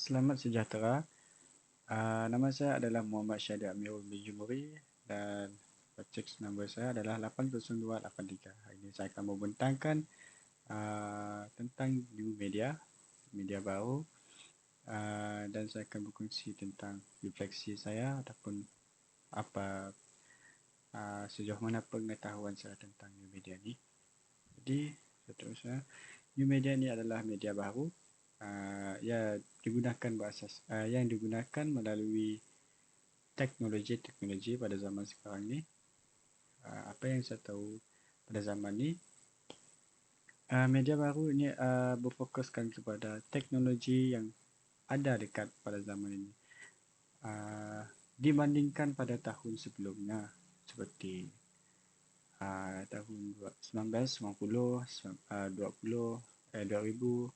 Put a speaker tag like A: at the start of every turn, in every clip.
A: Selamat sejahtera. Nama saya adalah Muhammad Syahdi Amirul bin Jumuri dan cek nombor saya adalah 80283. Hari ini saya akan membentangkan tentang new media, media baru, dan saya akan berkongsi tentang refleksi saya ataupun apa sejauh mana pengetahuan saya tentang new media ni. Jadi, seterusnya, new media ni adalah media baru yang digunakan melalui teknologi pada zaman sekarang ni. Apa yang saya tahu pada zaman ni, media baru ini berfokuskan kepada teknologi yang ada dekat pada zaman ini, dibandingkan pada tahun sebelumnya seperti tahun 1990, 2000,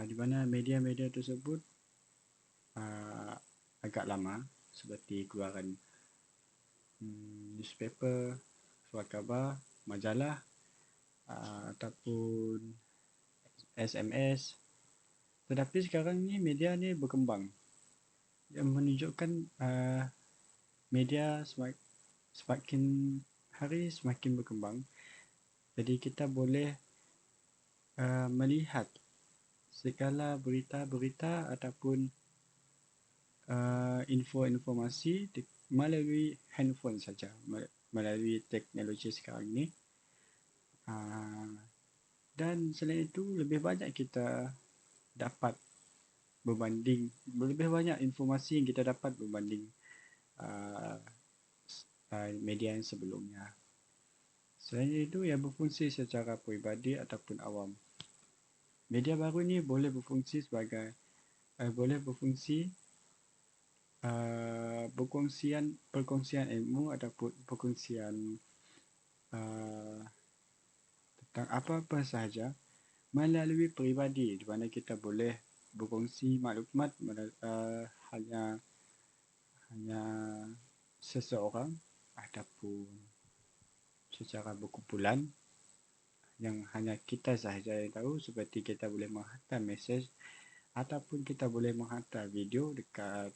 A: di mana media-media tersebut agak lama, seperti keluaran newspaper, surat khabar, majalah, ataupun SMS. Tetapi sekarang ni media ni berkembang, yang menunjukkan media semakin hari semakin berkembang. Jadi kita boleh melihat segala berita-berita ataupun info-informasi melalui handphone saja, melalui teknologi sekarang ni. Dan selain itu, lebih banyak kita dapat berbanding, lebih banyak informasi yang kita dapat berbanding media yang sebelumnya. Selain itu, ia berfungsi secara peribadi ataupun awam. Media baru ni boleh berfungsi sebagai perkongsian ilmu ataupun perkongsian tentang apa-apa sahaja melalui peribadi, di mana kita boleh berkongsi maklumat hanya seseorang ataupun secara berkumpulan yang hanya kita sahaja yang tahu, seperti kita boleh menghantar mesej ataupun kita boleh menghantar video dekat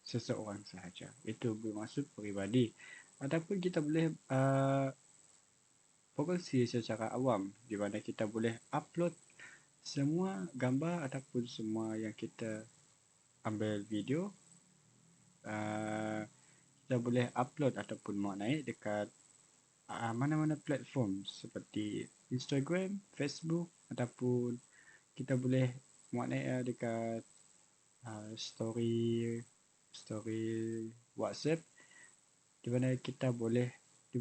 A: seseorang sahaja. Itu bermaksud peribadi. Ataupun kita boleh berkongsi secara awam, di mana kita boleh upload semua gambar ataupun semua yang kita ambil video, kita boleh upload ataupun muat naik dekat mana-mana platform seperti Instagram, Facebook, ataupun kita boleh muat naik dekat story WhatsApp, di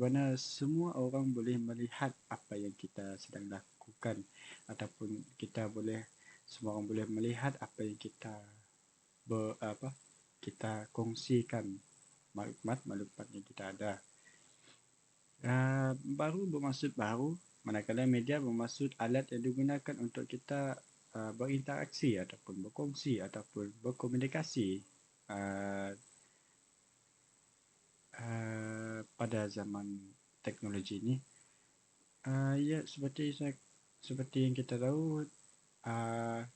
A: mana semua orang boleh melihat apa yang kita sedang lakukan, ataupun semua orang boleh melihat apa yang kita kongsikan, maklumat yang kita ada. Baru bermaksud baru, manakala media bermaksud alat yang digunakan untuk kita berinteraksi ataupun berkongsi ataupun berkomunikasi pada zaman teknologi ini. Ya, seperti yang kita tahu,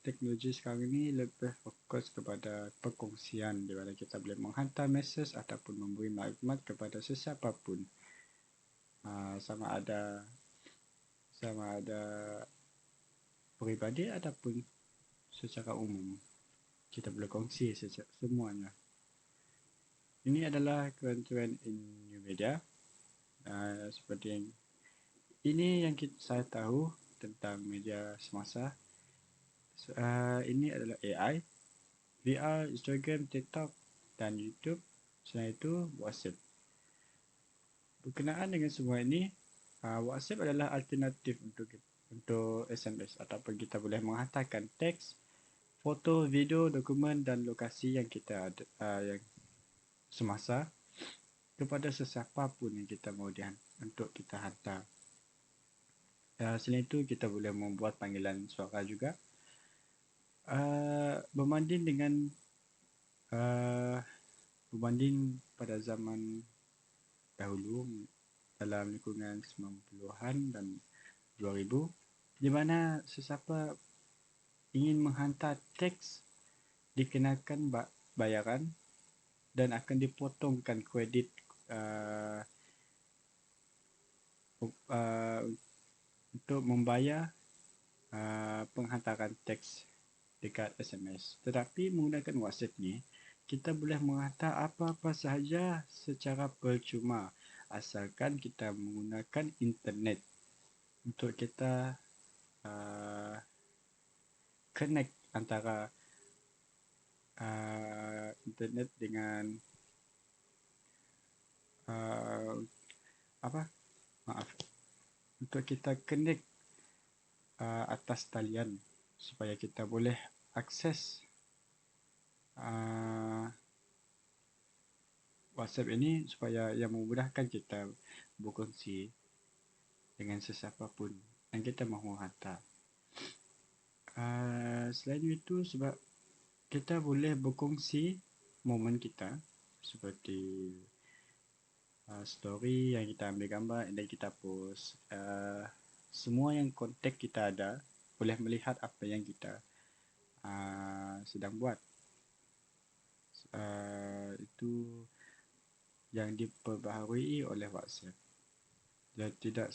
A: teknologi sekarang ini lebih fokus kepada perkongsian, di mana kita boleh menghantar mesej ataupun memberi maklumat kepada sesiapa pun, sama ada peribadi ataupun secara umum. Kita boleh kongsi semuanya. Ini adalah kerentuan new media. Seperti yang saya tahu tentang media semasa. Ini adalah AI, VR, Instagram, TikTok dan YouTube. Selain itu, WhatsApp. Berkenaan dengan semua ini, WhatsApp adalah alternatif untuk SMS, ataupun kita boleh menghantarkan teks, foto, video, dokumen dan lokasi yang kita ada, yang semasa kepada sesiapa pun yang kita mahu untuk kita hantar. Selain itu, kita boleh membuat panggilan suara juga. Berbanding pada zaman dahulu, dalam lingkungan 90-an dan 2000, di mana sesiapa ingin menghantar teks dikenakan bayaran dan akan dipotongkan kredit uh, untuk membayar penghantaran teks dekat SMS. Tetapi menggunakan WhatsApp ni, kita boleh menghantar apa-apa sahaja secara percuma asalkan kita menggunakan internet untuk kita connect antara internet dengan apa? Maaf. Untuk kita connect atas talian supaya kita boleh akses WhatsApp ini supaya yang memudahkan kita berkongsi dengan sesiapa pun yang kita mahu hantar. Selain itu, sebab kita boleh berkongsi momen kita seperti story yang kita ambil gambar dan kita post. Semua yang kontak kita ada boleh melihat apa yang kita sedang buat. Itu yang diperbaharui oleh WhatsApp. Dan tidak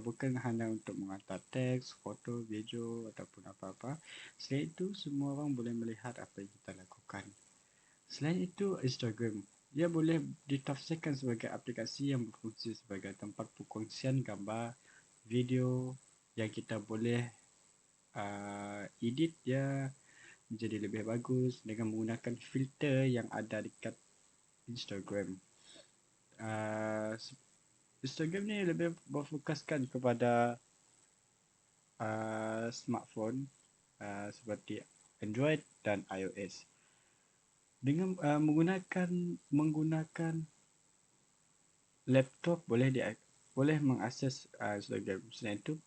A: bukan hanya untuk menghantar teks, foto, video ataupun apa-apa. Selain itu, semua orang boleh melihat apa yang kita lakukan. Selain itu, Instagram. Ia boleh ditafsirkan sebagai aplikasi yang berfungsi sebagai tempat perkongsian gambar, video yang kita boleh edit dia menjadi lebih bagus dengan menggunakan filter yang ada dekat Instagram. Instagram ni lebih berfokuskan kepada smartphone seperti Android dan iOS. Dengan menggunakan laptop boleh mengakses Instagram. Selain itu,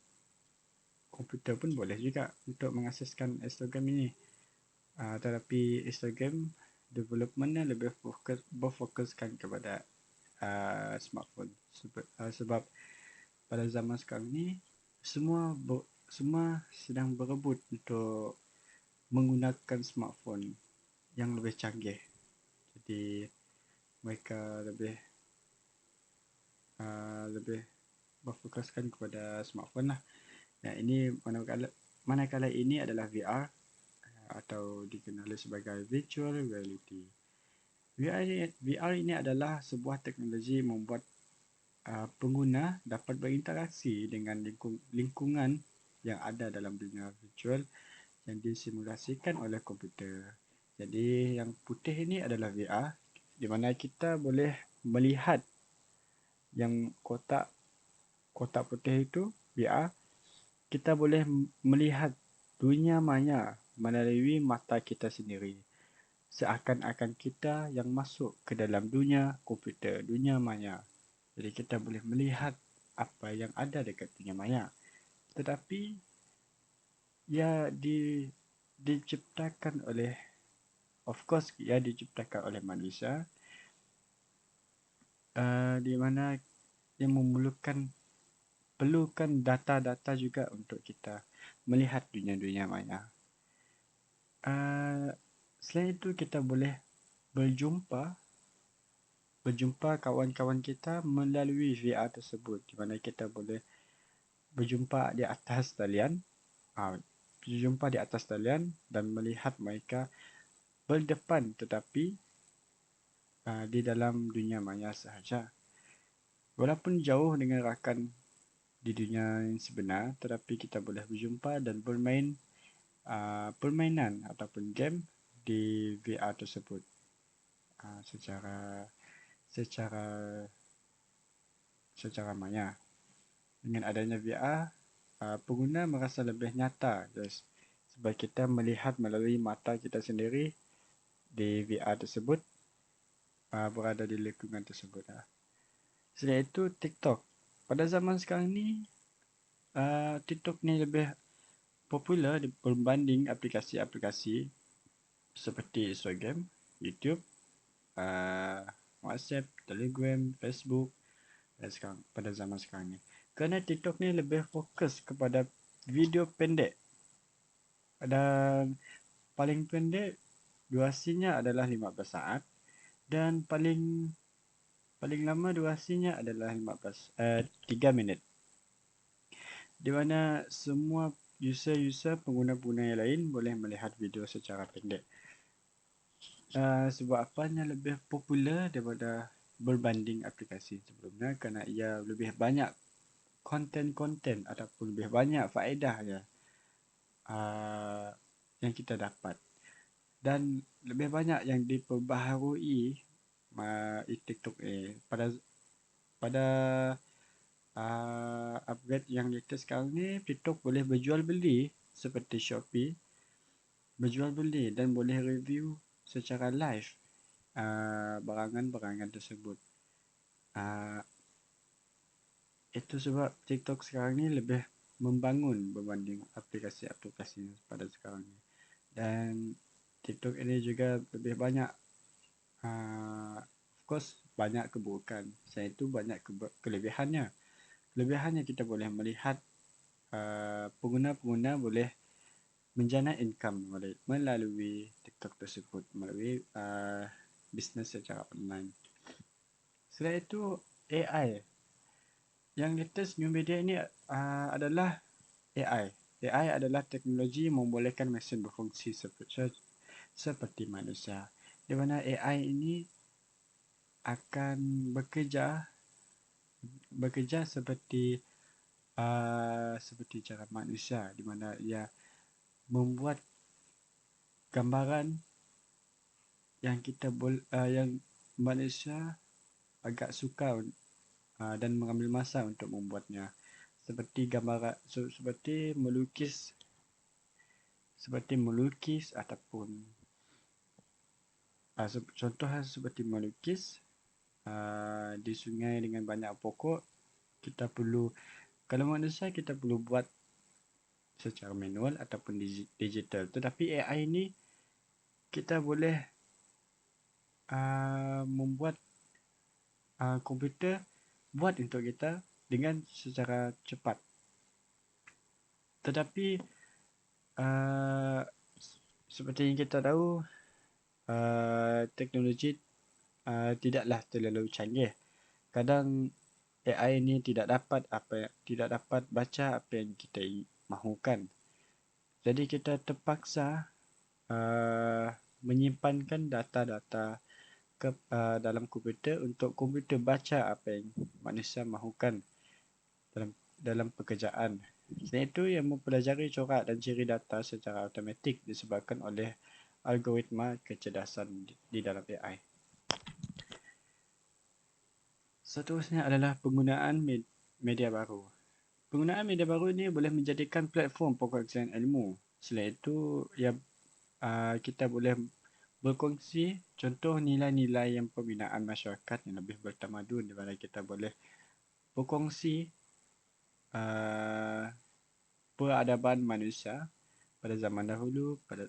A: komputer pun boleh juga untuk mengakseskan Instagram ini. Tetapi Instagram developmentnya lebih berfokuskan kepada smartphone sebab pada zaman sekarang ni semua sedang berebut untuk menggunakan smartphone yang lebih canggih. Jadi mereka lebih berfokuskan kepada smartphone lah. Yang ini manakala ini adalah VR atau dikenali sebagai virtual reality. VR ini adalah sebuah teknologi membuat pengguna dapat berinteraksi dengan lingkungan yang ada dalam dunia virtual yang disimulasikan oleh komputer. Jadi yang putih ini adalah VR di mana kita boleh melihat yang kotak putih itu VR, kita boleh melihat dunia maya melalui mata kita sendiri. Seakan-akan kita yang masuk ke dalam dunia komputer, dunia maya. Jadi kita boleh melihat apa yang ada dekat dunia maya. Tetapi ia diciptakan oleh, of course, ia diciptakan oleh manusia, di mana ia perlukan data-data juga untuk kita melihat dunia-dunia maya. Selain itu, kita boleh berjumpa kawan-kawan kita melalui VR tersebut, di mana kita boleh berjumpa di atas talian, dan melihat mereka berdepan tetapi di dalam dunia maya sahaja. Walaupun jauh dengan rakan di dunia yang sebenar, tetapi kita boleh berjumpa dan bermain permainan ataupun game di VR tersebut secara maya. Dengan adanya VR, pengguna merasa lebih nyata sebab kita melihat melalui mata kita sendiri di VR tersebut, berada di lingkungan tersebut. Selain itu, TikTok. Pada zaman sekarang ni, TikTok ni lebih popular berbanding aplikasi-aplikasi seperti Instagram, YouTube, WhatsApp, Telegram, Facebook dan pada zaman sekarang ni. Kerana TikTok ni lebih fokus kepada video pendek. dan paling pendek durasinya adalah 15 saat dan paling paling lama durasinya adalah 3 minit. Di mana semua user-user pengguna-pengguna yang lain boleh melihat video secara pendek. Sebab apanya lebih popular daripada berbanding aplikasi sebelumnya kerana ia lebih banyak konten-konten ataupun lebih banyak faedahnya yang kita dapat dan lebih banyak yang diperbaharui TikTok pada pada upgrade yang latest sekarang ni. TikTok boleh berjual beli seperti Shopee, berjual beli dan boleh review secara live barangan-barangan tersebut. Itu sebab TikTok sekarang ni lebih membangun berbanding aplikasi-aplikasi pada sekarang ni. Dan TikTok ini juga lebih banyak of course banyak keburukan. Selain itu banyak kelebihannya. Kelebihannya kita boleh melihat pengguna-pengguna boleh menjana income melalui TikTok tersebut, melalui bisnes secara online. Selain itu AI. Yang latest new media ini adalah AI. AI adalah teknologi membolehkan mesin berfungsi seperti manusia. Di mana AI ini akan bekerja seperti cara manusia, di mana ia membuat gambaran yang yang manusia agak sukar dan mengambil masa untuk membuatnya, seperti melukis ataupun contoh seperti melukis di sungai dengan banyak pokok. Kalau manusia kita perlu buat secara manual ataupun digital, tetapi AI ini kita boleh membuat komputer buat untuk kita dengan secara cepat. Tetapi seperti yang kita tahu, teknologi tidaklah terlalu canggih. Kadang AI ini tidak dapat baca apa yang kita mahukan. Jadi kita terpaksa menyimpankan data-data dalam komputer untuk komputer baca apa yang manusia mahukan dalam pekerjaan. Selain itu, yang mempelajari corak dan ciri data secara automatik disebabkan oleh algoritma kecerdasan di dalam AI. Seterusnya adalah penggunaan media baru. Penggunaan media baru ini boleh menjadikan platform perkongsian ilmu. Selain itu, kita boleh berkongsi contoh nilai-nilai yang pembinaan masyarakat yang lebih bertamadun, di mana kita boleh berkongsi peradaban manusia pada zaman dahulu, pada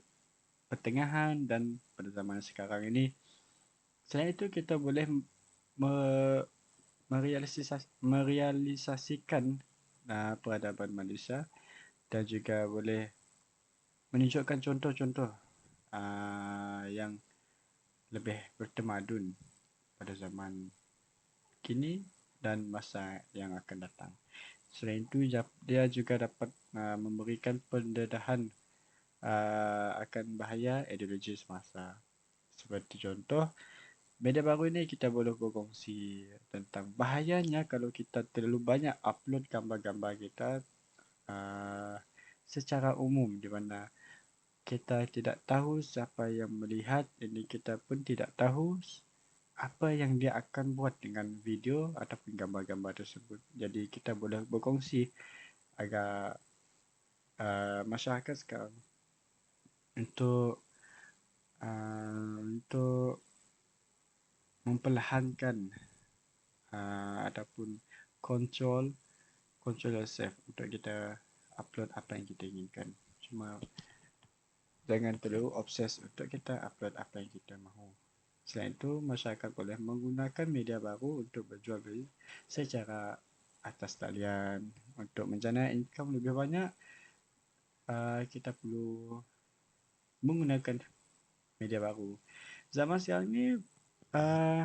A: pertengahan dan pada zaman sekarang ini. Selain itu, kita boleh merealisasikan peradaban manusia dan juga boleh menunjukkan contoh-contoh yang lebih bertamadun pada zaman kini dan masa yang akan datang. Selain itu, dia juga dapat memberikan pendedahan akan bahaya ideologi semasa. Seperti contoh, media baru ini kita boleh berkongsi tentang bahayanya kalau kita terlalu banyak upload gambar-gambar kita secara umum, di mana kita tidak tahu siapa yang melihat, ini kita pun tidak tahu apa yang dia akan buat dengan video ataupun gambar-gambar tersebut. Jadi kita boleh berkongsi agar masyarakat sekarang untuk memperlahankan ataupun control yourself untuk kita upload apa yang kita inginkan. Cuma jangan terlalu obses untuk kita upload apa yang kita mahu. Selain itu, masyarakat boleh menggunakan media baru untuk berjual beli secara atas talian untuk menjana income lebih banyak. kita perlu menggunakan media baru. Zaman sekarang ni uh,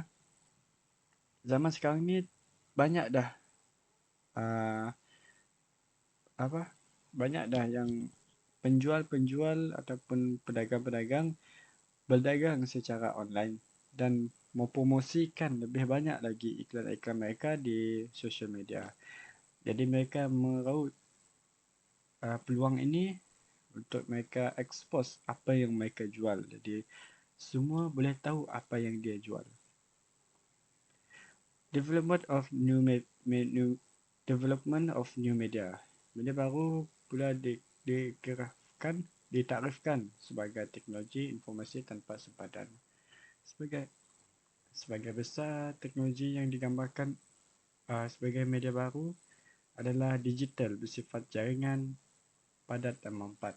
A: zaman sekarang ni banyak dah uh, apa banyak dah yang penjual-penjual ataupun pedagang-pedagang berdagang secara online dan mempromosikan lebih banyak lagi iklan-iklan mereka di social media. Jadi mereka meraup peluang ini untuk mereka expose apa yang mereka jual. Jadi semua boleh tahu apa yang dia jual. Development of new development of new media. Media baru pula ditarifkan sebagai teknologi informasi tanpa sempadan. Sebagai sebagai besar teknologi yang digambarkan sebagai media baru adalah digital bersifat jaringan, padat dan mampat.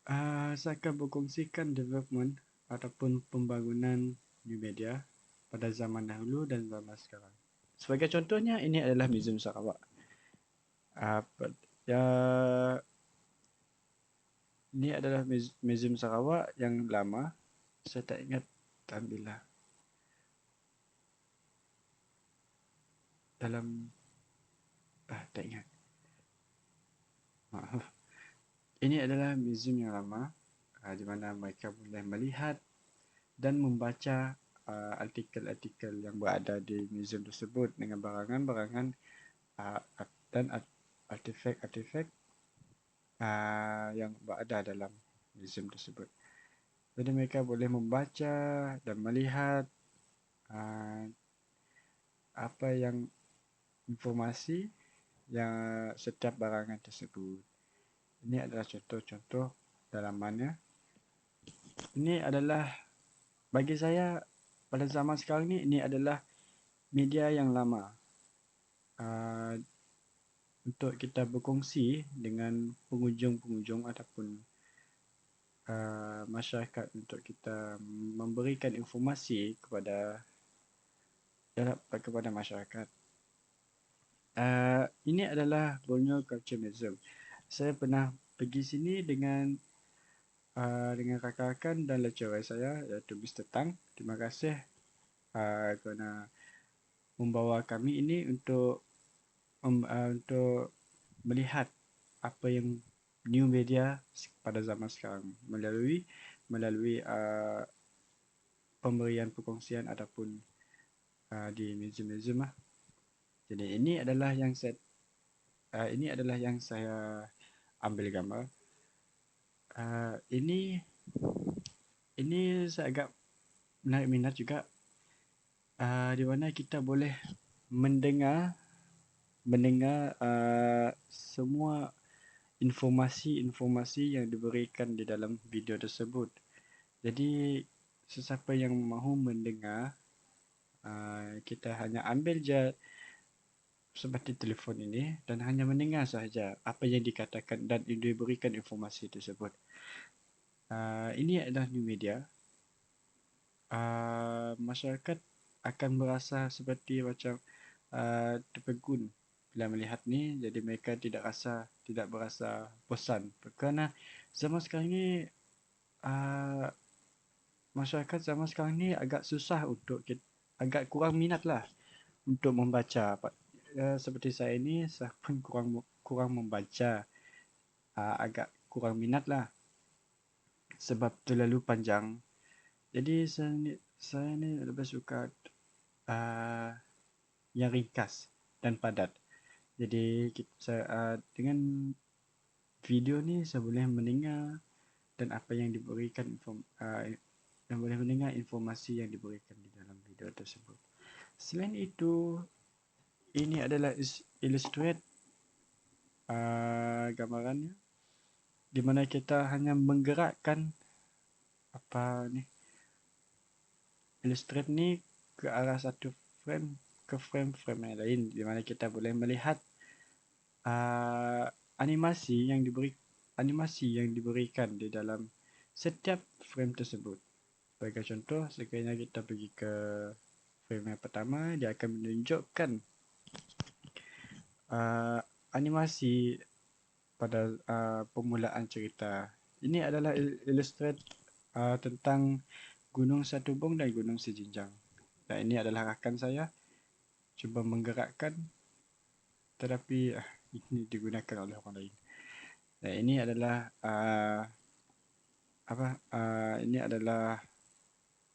A: Saya akan berkongsikan development ataupun pembangunan new media pada zaman dahulu dan zaman sekarang. Sebagai contohnya, ini adalah Museum Sarawak. Ya, ini adalah Museum Sarawak yang lama. Saya tak ingat ambillah dalam tak ingat. Maaf. Ini adalah museum yang lama di mana mereka boleh melihat dan membaca artikel-artikel yang berada di museum tersebut dengan barangan-barangan dan artifak-artifak yang berada dalam museum tersebut. Jadi mereka boleh membaca dan melihat apa yang informasi yang setiap barangan tersebut. Ini adalah contoh-contoh dalamannya. Ini adalah bagi saya pada zaman sekarang ini adalah media yang lama untuk kita berkongsi dengan pengunjung-pengunjung ataupun masyarakat untuk kita memberikan informasi kepada masyarakat. Ini adalah Borneo Culture Museum. Saya pernah pergi sini dengan rakan-rakan dan lecturer saya iaitu Mr. Tang. Terima kasih kerana membawa kami ini untuk melihat apa yang new media pada zaman sekarang melalui pemberian perkongsian ataupun di museum-museum lah. Jadi ini adalah yang saya ambil gambar. Ini saya agak menarik minat juga di mana kita boleh mendengar semua informasi-informasi yang diberikan di dalam video tersebut. Jadi sesiapa yang mahu mendengar, kita hanya ambil je seperti telefon ini dan hanya mendengar sahaja apa yang dikatakan dan diberikan informasi tersebut. Ini adalah new media. Masyarakat akan berasa seperti macam terpegun bila melihat ni, jadi mereka tidak berasa bosan kerana zaman sekarang ni masyarakat zaman sekarang ni agak susah agak kurang minat lah untuk membaca. Seperti saya ni, saya pun kurang membaca, agak kurang minat lah sebab terlalu panjang. Jadi saya ni lebih suka yang ringkas dan padat. Jadi dengan video ni saya boleh mendengar dan apa yang diberikan dan boleh mendengar informasi yang diberikan di dalam video tersebut. Selain itu, ini adalah illustrate gambarannya di mana kita hanya menggerakkan illustrate ni ke arah satu frame ke frame yang lain, di mana kita boleh melihat animasi yang diberikan di dalam setiap frame tersebut. Sebagai contoh, sekiranya kita pergi ke frame yang pertama, dia akan menunjukkan animasi pada permulaan cerita. Ini adalah illustrate tentang Gunung Satubong dan Gunung Sejinjang. Dan ini adalah rakan saya cuba menggerakkan, tetapi ini digunakan oleh orang lain. Dan ini adalah ini adalah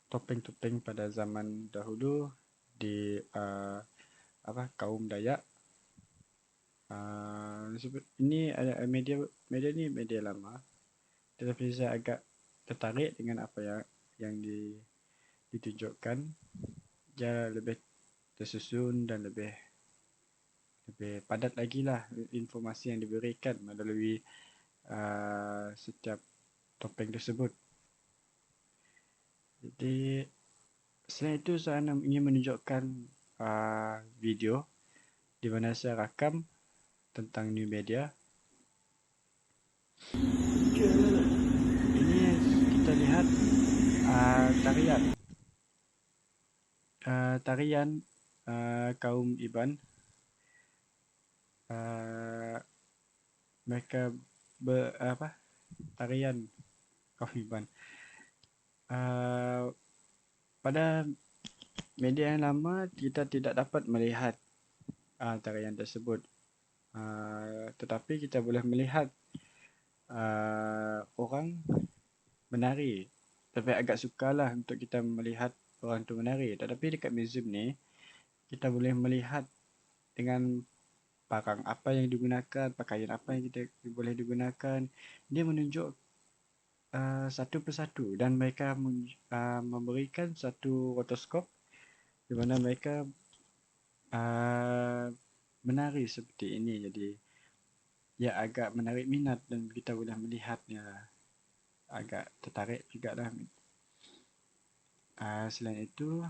A: topeng-topeng pada zaman dahulu di kaum Dayak. Ini ada media ni media lama, tetapi saya agak tertarik dengan apa yang ditunjukkan. Dia lebih tersusun dan lebih padat lagi lah informasi yang diberikan melalui setiap topeng tersebut. Jadi selain itu saya ingin menunjukkan video di mana saya rakam tentang new media. Ini kita lihat tarian kaum Iban. Mereka tarian kaum Iban. Pada media yang lama kita tidak dapat melihat tarian tersebut, tetapi kita boleh melihat orang menari. Tapi agak sukarlah untuk kita melihat orang tu menari. Tetapi dekat museum ni kita boleh melihat dengan barang apa yang digunakan, pakaian apa yang kita boleh digunakan. Dia menunjuk satu persatu dan mereka memberikan satu rotoskop di mana mereka menari seperti ini. Jadi ia agak menarik minat dan kita boleh melihatnya, agak tertarik juga lah. Selain itu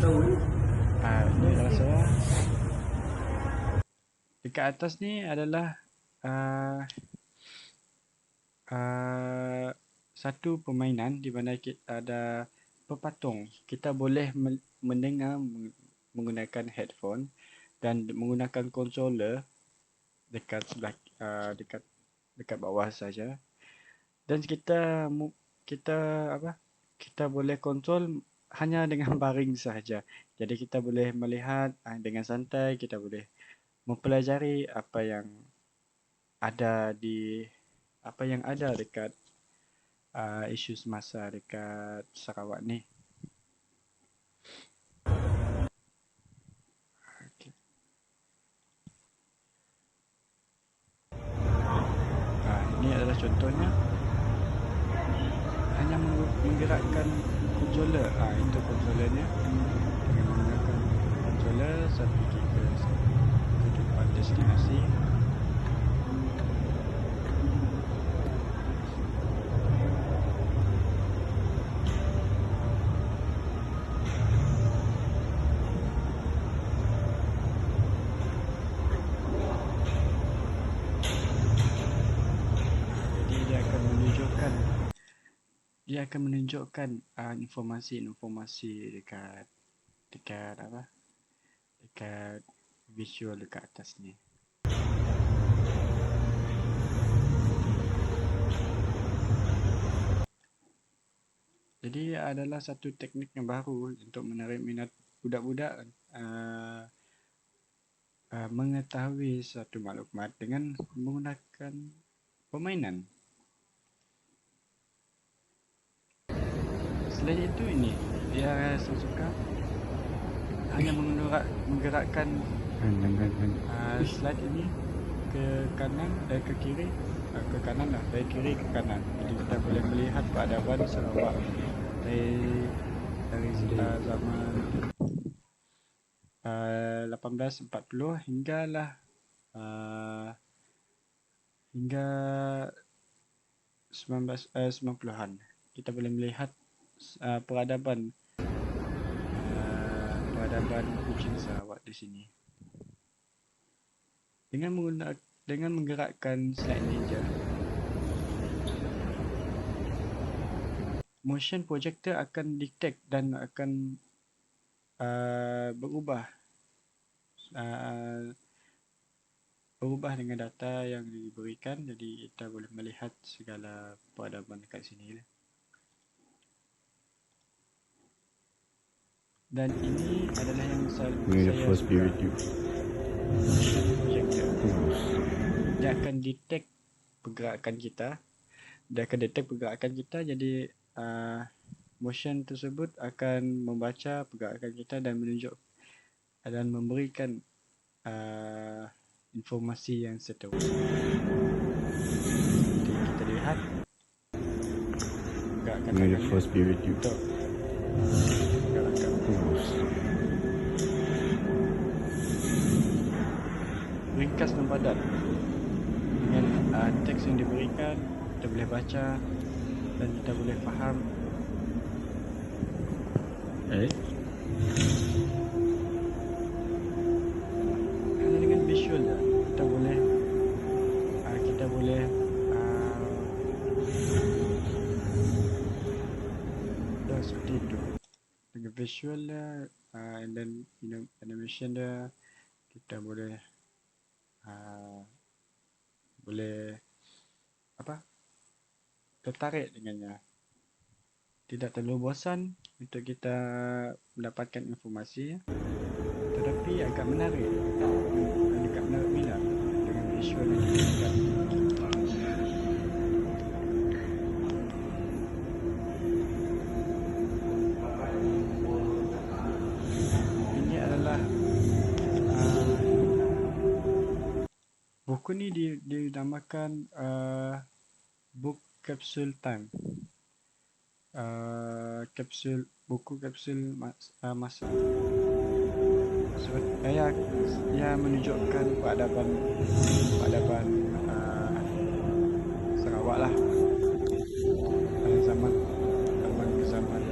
A: ini adalah saya. Dekat atas ni adalah satu permainan di mana kita ada pepatung. Kita boleh mendengar menggunakan headphone dan menggunakan controller dekat sebelah dekat bawah saja. Dan kita boleh kontrol hanya dengan baring sahaja. Jadi kita boleh melihat dengan santai, kita boleh mempelajari apa yang ada dekat isu semasa dekat Sarawak ni. Okay. Ini adalah contohnya. Hanya menggerakkan controller. Itu controllernya. Dengan menggunakan controller saya pergi ke tempat destinasi. Dia akan menunjukkan informasi-informasi dekat visual dekat atas ni. Jadi adalah satu teknik yang baru untuk menarik minat budak-budak mengetahui satu maklumat dengan menggunakan permainan. Selain itu ini dia saya suka hanya menggerakkan slide ini ke kanan ke kiri, ke kanan lah, dari kiri ke kanan. Jadi kita boleh melihat peradaban Sarawak dari zaman 1840 hingga 1990-an. Kita boleh melihat peradaban kucing Sarawak di sini. Dengan menggerakkan slide ninja, motion projector akan detect dan akan berubah berubah dengan data yang diberikan, jadi kita boleh melihat segala peradaban dekat sini lah. Dan ini adalah yang saya suka, motion projector. Dia akan detect pergerakan kita, jadi motion tersebut akan membaca pergerakan kita dan menunjuk dan memberikan informasi yang seterusnya. Jadi kita lihat pergerakan tangannya untuk pergerakan ringkas dan padat. Dengan teks yang diberikan, kita boleh baca dan kita boleh faham. Hanya dengan visual dah, kita boleh seperti itu. Dengan visual dah, and then animation dah, kita boleh tertarik dengannya. Tidak terlalu bosan untuk kita mendapatkan informasi, tetapi agak menarik minat dengan visual yang diberikan. Ini adalah buku ni dinamakan Book Capsule Time. Buku kapsul masa. Ia menunjukkan peradaban Sarawak lah, pada zaman ke zaman.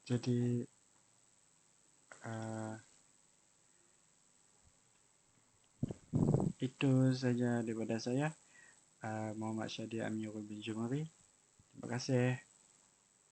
A: Jadi itu saja daripada saya, Muhammad Syahdi Amirul bin Jumari. Terima kasih.